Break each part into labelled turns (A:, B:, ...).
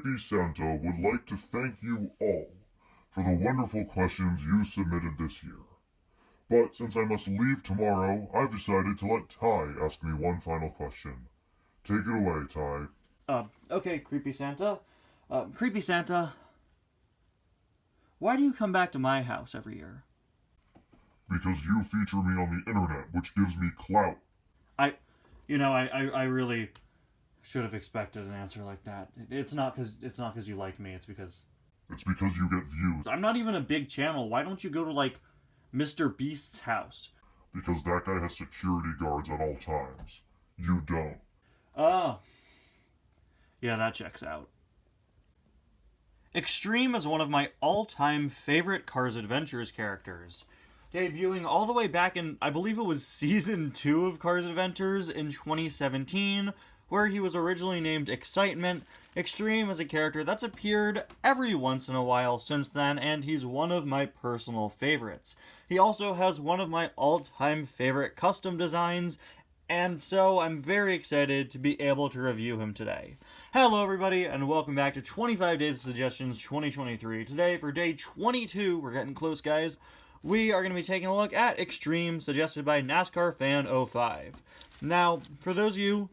A: Creepy Santa would like to thank you all for the wonderful questions you submitted this year. But since I must leave tomorrow, I've decided to let Ty ask me one final question. Take it away, Ty.
B: Okay, Creepy Santa. Creepy Santa, why do you come back to my house every year?
A: Because you feature me on the internet, which gives me clout.
B: I really should have expected an answer like that. It's not because you like me. It's because
A: you get views.
B: I'm not even a big channel. Why don't you go to like Mr. Beast's house?
A: Because that guy has security guards at all times. You don't.
B: Oh. Yeah, that checks out. Extreme is one of my all-time favorite Cars Adventures characters. Debuting all the way back in, I believe it was Season 2 of Cars Adventures in 2017, where he was originally named Excitement. Extreme is a character that's appeared every once in a while since then, and he's one of my personal favorites. He also has one of my all-time favorite custom designs, and so I'm very excited to be able to review him today. Hello everybody, and welcome back to 25 Days of Suggestions 2023. Today, for day 22, we're getting close, guys, we are going to be taking a look at Extreme, suggested by NASCAR Fan 05. Now, for those of you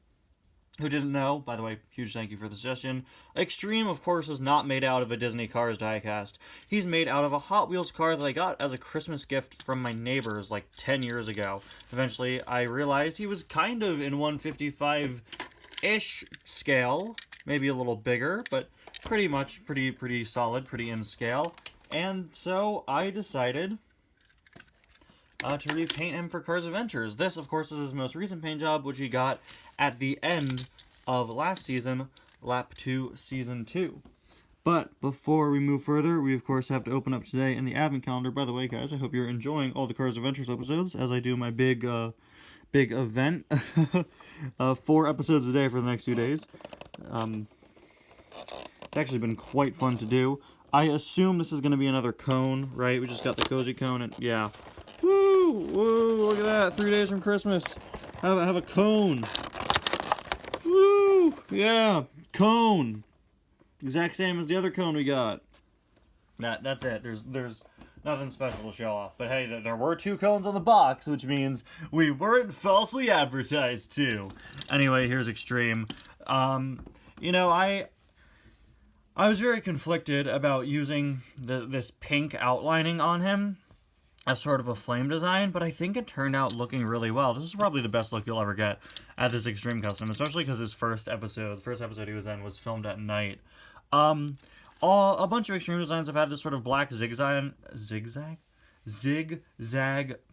B: who didn't know, by the way, huge thank you for the suggestion, Extreme, of course, is not made out of a Disney Cars diecast. He's made out of a Hot Wheels car that I got as a Christmas gift from my neighbors like 10 years ago. Eventually, I realized he was kind of in 155-ish scale, maybe a little bigger, but pretty much pretty solid, pretty in scale. And so I decided to repaint him for Cars Adventures. This, of course, is his most recent paint job, which he got at the end of last season, Lap 2, Season 2. But before we move further, we, of course, have to open up today in the advent calendar. By the way, guys, I hope you're enjoying all the Cars Adventures episodes as I do my big event. 4 episodes a day for the next 2 days. It's actually been quite fun to do. I assume this is going to be another cone, right? We just got the cozy cone, and yeah. Woo! Woo! Look at that! 3 days from Christmas. Have a cone. Woo! Yeah, cone. Exact same as the other cone we got. That's it. There's nothing special to show off. But hey, there were 2 cones on the box, which means we weren't falsely advertised to. Anyway, here's Extreme. I was very conflicted about using this pink outlining on him as sort of a flame design, but I think it turned out looking really well. This is probably the best look you'll ever get at this Extreme custom, especially because the first episode he was in was filmed at night. A bunch of Extreme designs have had this sort of black zigzag,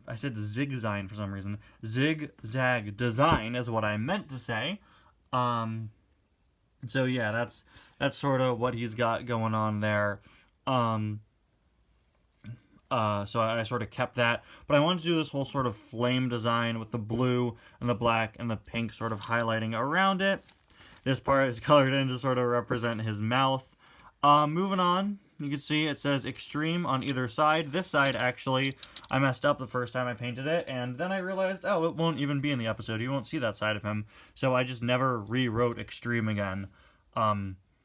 B: I said zigzag for some reason. Zigzag design is what I meant to say. So yeah, that's sort of what he's got going on there. So I sort of kept that, but I wanted to do this whole sort of flame design with the blue and the black and the pink sort of highlighting around it. This part is colored in to sort of represent his mouth. Moving on, you can see it says Extreme on either side. This side, actually, I messed up the first time I painted it, and then I realized, oh, it won't even be in the episode. You won't see that side of him, so I just never rewrote Extreme again.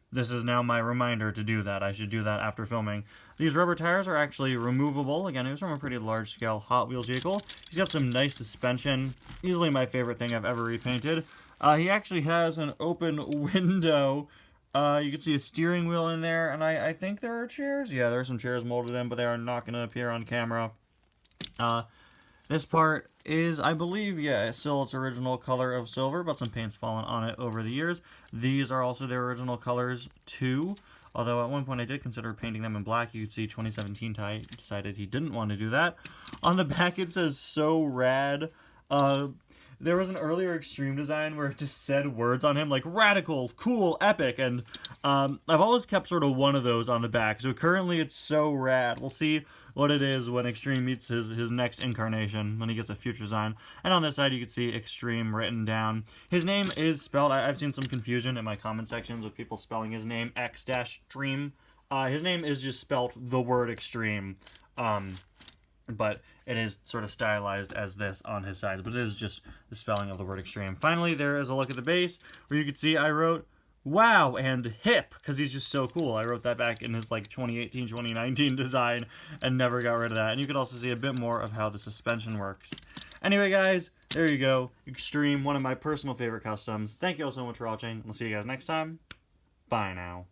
B: This is now my reminder to do that. I should do that after filming. These rubber tires are actually removable. Again, it was from a pretty large-scale Hot Wheels vehicle. He's got some nice suspension. Easily my favorite thing I've ever repainted. He actually has an open window. You can see a steering wheel in there, and I think there are chairs. Yeah, there are some chairs molded in, but they are not going to appear on camera. This part is, I believe, yeah, still its original color of silver, but some paint's fallen on it over the years. These are also their original colors, too. Although at one point I did consider painting them in black. You could see 2017 Ty decided he didn't want to do that. On the back it says, "So rad." There was an earlier Extreme design where it just said words on him like radical, cool, epic, and I've always kept sort of one of those on the back. So currently it's "So rad." We'll see what it is when Extreme meets his next incarnation, when he gets a future design. And on this side you can see Extreme written down. His name is spelled, I've seen some confusion in my comment sections with people spelling his name X-Stream. His name is just spelled the word Extreme. But it is sort of stylized as this on his sides, but it is just the spelling of the word Extreme. Finally, there is a look at the base where you can see I wrote, wow, and hip, because he's just so cool. I wrote that back in his like 2018, 2019 design and never got rid of that. And you could also see a bit more of how the suspension works. Anyway, guys, there you go. Extreme, one of my personal favorite customs. Thank you all so much for watching. We'll see you guys next time. Bye now.